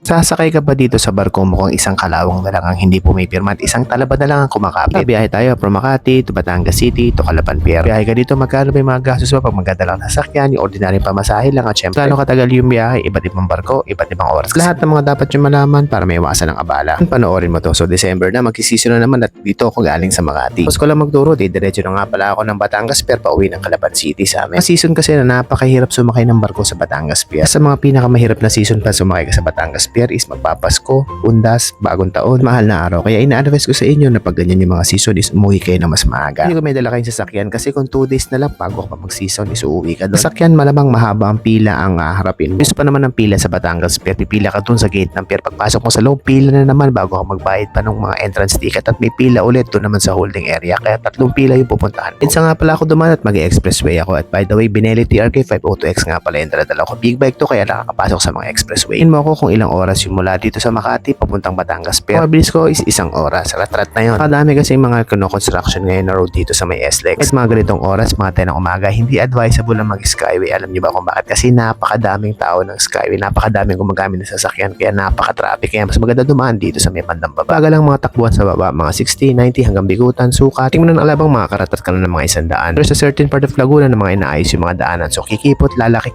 Sasakay ka ba dito sa barko mukhang isang kalawang na lang ang hindi pumipirma at isang talaba na lang ang kumakapit? Biyahe tayo from Makati to Batangas City to Calapan Pier. Biyahe ka dito, magkano ba yung mga gastos mo pag magdadala ng sasakyan, yung ordinaryong pamasahe lang at syempre gaano katagal yung biyahe, iba't ibang barko, iba't ibang oras. Lahat ng mga dapat yung malaman para may iwasan ng abala. Panoorin mo to. So December na, magsisisyon na naman at dito ako galing sa Makati. Tapos ko lang magturo, diretso na nga pala ako ng Batangas Pier pauwi ng Calapan City sa amin. Season kasi na napakahirap sumakay ng barko sa Batangas Pier. Sa mga pinakamahirap na season pa sumakay ka sa Batangas Pier is magpapasko, undas, bagong taon, mahal na araw. Kaya ina-advise ko sa inyo na pag ganyan yung mga season is umuwi kayo na mas maaga. Hindi ko may dala kayong sasakyan kasi kung 2 days na lang bago ka mag-season is uuwi ka doon. Sasakyan malamang mahaba ang pila ang harapin mo. Gusto pa naman ng pila sa Batangas Pier, pipila ka doon sa gate ng pier. Pagpasok mo sa loob, pila na naman bago ka magbayad pa ng mga entrance ticket at may pila ulit doon naman sa holding area. Kaya 3 pila yung pupuntahan mo. Minsan nga pala ako dumaan at mag-expressway ako at by the way, Binelli TRK 502X nga pala yung dala ko. Big bike to kaya nakakapasok sa mga expressway. In mo ako kung ilang oras yung mula dito sa Makati papuntang Batangas Pier. Mabilis ko is 1 oras. Rat-rat na yun. Kadami kasi mga construction ngayon na road dito sa may SLEX. At mga ganitong oras, mga 10 ng umaga, hindi advisable na mag-skyway. Alam niyo ba kung bakit? Kasi napakadaming tao ng skyway. Napakadaming gumagamit ng sasakyan. Kaya napaka-traffic. Kaya mas maganda dumaan dito sa may bandang baba. Baga lang mga takbuhan sa baba. Mga 60, 90 hanggang Bigutan, Sukat. Tingnan ng alabang makakaratat ka na ng mga 100. Pero sa certain part of Laguna na mga inaayos yung mga daanan. So kikipot, lalaki,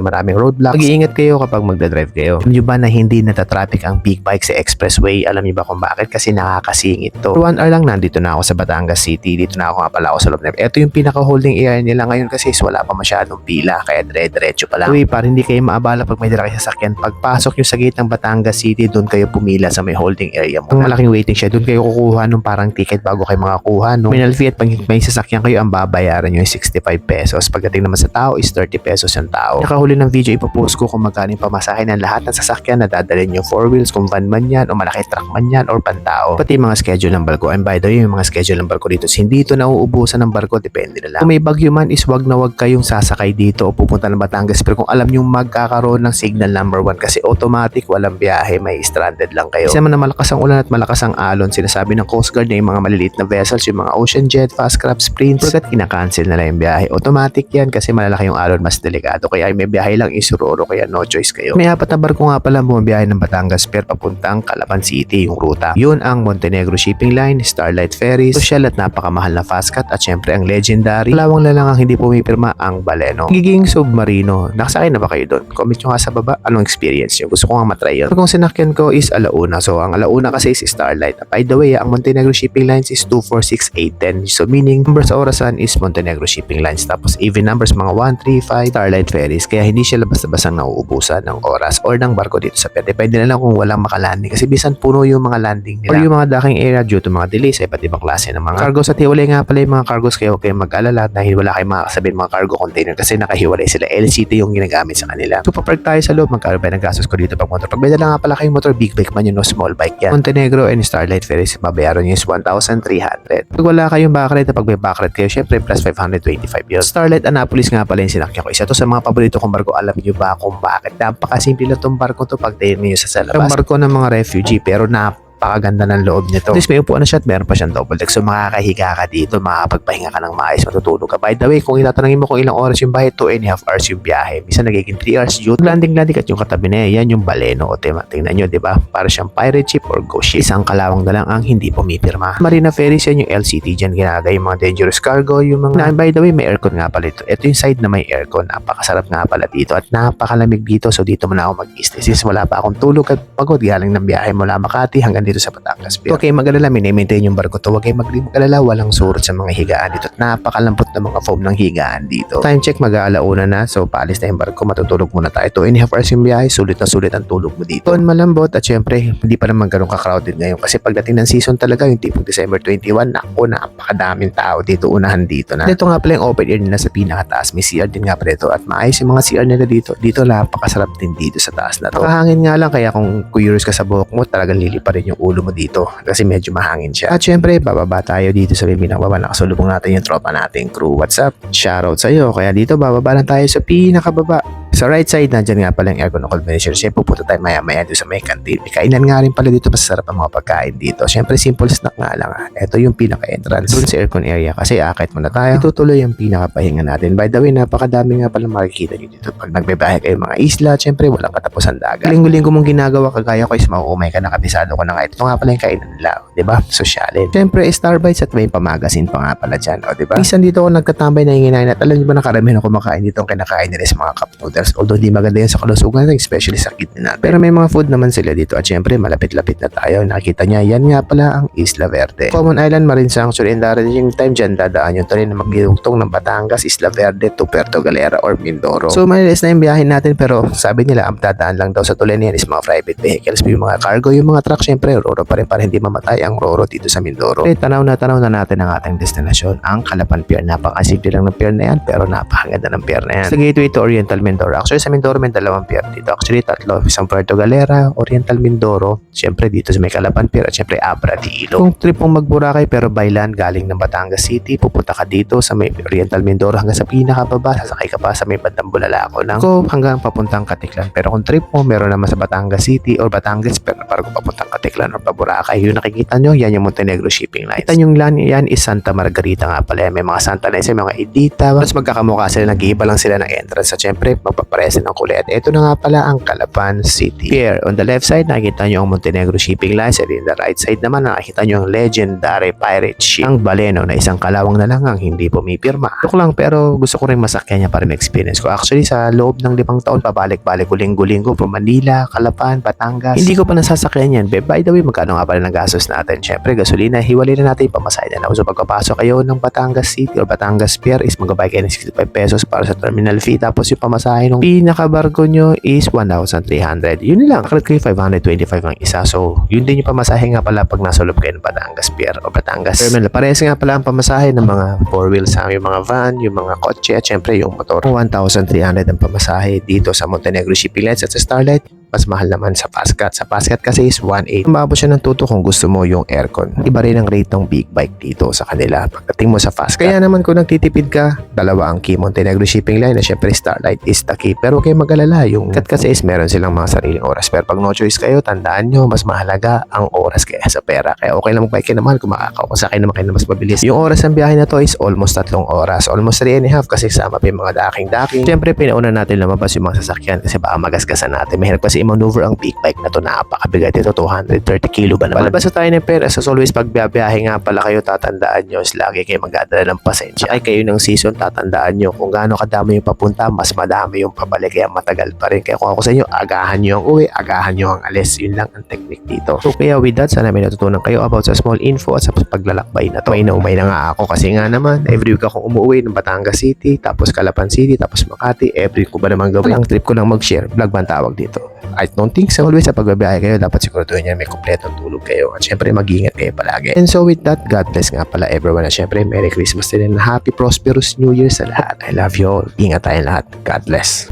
maraming roadblocks. Mag-iingat kayo kapag magdadrive kayo. Alam niyo ba na hindi natatraffic ang big bike sa expressway? Alam niyo ba kung bakit? Kasi nakakasingit to. 1 hour lang nandito na ako sa Batangas City. Dito na ako nga pala ako sa loob na. Ito yung pinaka-holding area nila ngayon kasi wala pa masyadong pila. Kaya dire-diretso pa lang. Para hindi kayo maabala pag may dala kayo sa sasakyan. Pagpasok yung sa gate ng Batangas City, doon kayo pumila sa may holding area mo. Ang malaking waiting siya. Doon kayo kukuha nung parang ticket bago kayo makakuha. Nominal fee at pag may sasakyan kayo, ang babayaran nyo yung 65 pesos. Pagdating naman sa tao is 30 pesos yung tao. Nakahuli ng video, ipopost ko kung magkano yung pamasahe ng lahat ng sasakyan na dadalhin nyo. 4 wheels, kung van man yan, o malaki truck man yan, or pantao. Pati mga schedule ng barko. And by the way, yung mga schedule ng barko dito, hindi ito nauubusan ng barko, depende na lang. Kung may bagyo man is wag na wag kayong sasakay dito o pupunta ng Batangas. Pero kung alam nyo magkakaroon ng signal number 1 kasi automatic, walang biyahe, may stranded lang kayo. Kasi naman na malakas ang ulan at malakas ang alon, sinasabi ng Coast Guard na yung mga maliliit na vessels, yung mga Ocean Jet, Fast Craft, Sprints, pagkat kinakancel na lang yung biyahe. Automatic yan kasi malalaki yung alon, mas delikado. Kaya may biyahe lang isuroro, kaya no choice kayo. May 4 na barko nga pala bumabiyahe ng Batangas Pier papuntang Calapan City yung ruta. Yun ang Montenegro Shipping Line, Starlight Ferries, social at napakamahal na fast cut at syempre ang legendary, kalawang na lang ang hindi pumipirma, ang Baleno. Giging submarino. Nakasakay na ba kayo doon? Comment nyo nga sa baba anong experience nyo. Gusto ko nga matry yun. Kung sinakyan ko is alauna. So ang alauna kasi is Starlight. By the way, ang Montenegro Shipping Lines is 246810. So meaning number sa orasan is Montenegro Shipping Lines. Tapos even numbers mga 135 Starlight Ferries. Kaya hindi siya labas-labas ang nauubusan ng oras or ng barko dito sa pier. Depende na lang kung walang makalanding. Kasi bisan puno yung mga landing nila. Or yung mga docking area due to mga delays sa iba't ibang klase ng mga cargos. At hiwalay nga pala yung mga cargos kaya huwag kayong mag-alala dahil wala kayong makakasabing mga cargo container kasi nakahiwalay sila. LCT yung ginagamit sa kanila. So papark tayo sa loob. Magkano ba ng gastos ko dito pag motor? Pag may dala nga pala kayong motor, big bike man yun o small bike yan. Montenegro and Starlight Ferries, babayaran nyo is 1,300. Pag wala kayong backride, pag may backride kayo, syempre plus 525 yun. Starlight Annapolis nga pala yung sinakyan ko. Isa to sa mga paborito kong barko. Alam niyo ba kung bakit? Napakasimple lang tong barko to pag tayo niyo sa labas. Yung barko ng mga refugee pero napakaganda ng loob nito. At least may upuan na siya at meron pa siyang double deck. So makakahiga ka dito, makakapagpahinga ka ng maayos, matutulog ka. By the way, kung itatanungin mo kung ilang oras yung biyahe, 2.5 hours yung biyahe. Minsan nagiging 3 hours due. Landing at yung katabi na yan yung Baleno. O tingnan nyo, di ba? Para siyang pirate ship or ghost ship. Isang kalawang na lang ang hindi pumipirma. Marina Ferries yan yung LCT. Dyan ginagay yung mga dangerous cargo, yung mga... by the way, may aircon nga pala ito. Ito yung side na may aircon. Napakasarap nga pala dito at napakalamig dito. So dito muna ako mag-stay. Since wala pa akong tulog at pagod galing ng biyahe mula Makati hanggang dito sa Batangas. Huwag kayong mag-alala, mini-maintain yung barko to. Huwag kayong mag-alala, walang surot sa mga higaan dito. At napakalambot na mga foam ng higaan dito. Time check, mag-aalauna na. So, paalis na yung barko. Matutulog muna tayo. 2.5 hours yung biyahe. Sulit na sulit ang tulog mo dito. Doon malambot at syempre, hindi pa naman ganun ka-crowded ngayon. Kasi pagdating ng season talaga, yung tipong December 21, naku, napakadaming tao dito. Unahan dito na. Dito nga pala yung open air nila sa pinakataas. May CR din nga pala ito. At maayos yung mga CR nila dito. Dito napakasarap din dito sa taas na to. Nakahangin nga lang, kaya kung curious ka sa buhok mo, talagang lilipa rin yung ulo mo dito. Kasi medyo mahangin siya. At syempre, bababa tayo dito sa pinakababa. Nakasulubong natin yung tropa nating crew. What's up? Shoutout sa'yo. Kaya dito, bababa lang tayo sa pinakababa. Sa right side, nandyan nga pala yung aircon na combination. Siyempre, pupunta tayo maya-maya doon sa may canteen. May kainan nga rin pala dito, masarap ang mga pagkain dito. Siyempre, simple snack nga lang. Ito yung pinaka-entrance doon sa aircon area kasi akit muna tayo. Itutuloy yung pinaka-pahinga natin. By the way, napakadami nga pala makikita nyo dito. Pag nagbibiyahe kayo mga isla, siyempre, walang katapusan dagat. Linggo-linggo mong ginagawa kagaya ko is mauumay ka na, kabisado ko na nga. Ito nga pala yung kainan nila, diba? Sosyalin. Siyempre, Starbites at may pamagasin pa nga pala dyan, diba? Minsan dito ako nagtatambay na hinginain at alam nyo ba na karamihan ako kumakain dito ang kinakain nila sa mga cup noodles. Although di maganda yun sa kalusugan natin, especially sa kidney natin. Pero may mga food naman sila dito at syempre malapit-lapit na tayo. Nakita niya, yan nga pala ang Isla Verde. Common Island, Marine Sanctuary, and darating time dyan, dadaan yung tuloy na magdidugtong ng Batangas, Isla Verde to Puerto Galera or Mindoro. So malilis na yung biyahin natin pero sabi nila, ang dadaan lang daw sa tuloy na yan is mga private vehicles. Yung mga cargo, yung mga truck, syempre, roro pa rin para hindi mamatay ang roro dito sa Mindoro. Tanaw na natin ang ating destinasyon, ang Calapan Pier. Napakasimple lang ng pier na yan pero napakaganda ng pier na yan. Sa gateway to Oriental Mindoro. Actually sa Mindoro may dalawang pier dito. Actually tatlo. Isang Puerto Galera, Oriental Mindoro, syempre dito sa may Calapan Pier at syempre Abra de Ilo. Kung trip mong mag-Boracay pero by land galing ng Batangas City, pupunta ka dito sa may Oriental Mindoro hanggang sa pinakababa, sasakay ka pa sa may bandang Bulalako lang. So hanggang papuntang Katiklan. Pero kung trip mo meron naman sa Batangas City or Batangas pero parang papuntang Katiklan or Boracay, yung nakikita nyo, yan yung Montenegro Shipping Lines. Kita yung land yan is Santa Margarita nga pala. May mga Santa Lines, may mga Edita. Mas magkakamukha sila, nag-iiba lang sila ng entrance at syempre magpaparesin ng kulit. Ito na nga pala ang Calapan City Pier. On the left side, nakikita nyo ang Montenegro Shipping Lines at in the right side naman, nakikita nyo ang legendary pirate ship, ang Baleno na isang kalawang na lang ang hindi pumipirma. Ito lang pero gusto ko rin masakyan niya para ma-experience ko. Actually, sa loob ng 5 taon, pabalik-balik ko linggo-linggo from Manila, Calapan, Batangas. Hindi ko pa nasasakyan yan. By the way, magkano nga pala ng gastos natin? Syempre, gasolina, hiwalay na natin pamasahe na. So, pagkapasok kayo ng Batangas City or Batangas Pier is magbabayad kayo ng 65 pesos para sa terminal fee. Tapos yung pamasahe ng pinakabarko nyo is 1,300. Yun lang. Akalat ko yung 525 ang isa. So, yun din yung pamasahe nga pala pag nasa loob kayo ng Batangas Pier o Batangas Terminal. Parehas nga pala ang pamasahe ng mga 4 wheels, yung mga van, yung mga kotse at syempre yung motor. 1,300 ang pamasahe dito sa Montenegro Shipping Lines at sa Starlight. Mas mahal naman sa Pascat. Sa Pascat kasi is 1.8. Mababa siya ng 2 kung gusto mo yung aircon. Iba rin ang rate ng big bike dito sa kanila pagdating mo sa Pascat. Kaya naman kung nagtitipid ka, dalawa ang key. Montenegro Shipping Line na syempre Starlight is the key. Pero kayo mag-alala, yung cat kasi is meron silang mga sariling oras. Pero pag no choice kayo, tandaan nyo, mas mahalaga ang oras kaya sa pera. Kaya okay lang mag-bike naman kung makakakasakay naman kayo na mas mabilis. Yung oras ng biyahe na to is almost 3 oras. Almost 3.5 kasi sama pa yung mga daking-daking. Syempre, pinauna natin lumabas yung mga sasakyan kasi baka magasgasan natin. Mahirap kasi i-maneuver ang big bike na to, napakabigat ito, 230 kilo ba naman. Palabas na tayo ng pera. As always, pag biyahe nga pala kayo, tatandaan nyo is lagi kayo magdadala ng pasensya. Ay kayo ng season, tatandaan nyo kung gaano kadami yung papunta, mas madami yung pabalik, kaya matagal pa rin. Kaya kung ako sa inyo, agahan nyo ang uwi, agahan nyo ang alis. Yun lang ang technique dito. So kaya with that, sana may natutunan kayo about sa small info at sa paglalakbay na to. Umay na nga ako kasi nga naman, every week akong umuwi ng Batangas City, tapos Calapan City, tapos Makati. Every week ko ba naman gawin? Ang trip ko lang mag-share, vlog ba ang tawag dito? I don't think so. Always sa pagbabiyahe kayo, dapat siguraduhin nyo may kompletong tulog kayo. At syempre, mag-iingat kayo palagi. And so with that, God bless nga pala everyone. At syempre, Merry Christmas din and Happy Prosperous New Year sa lahat. I love you all. Ingat tayong lahat. God bless.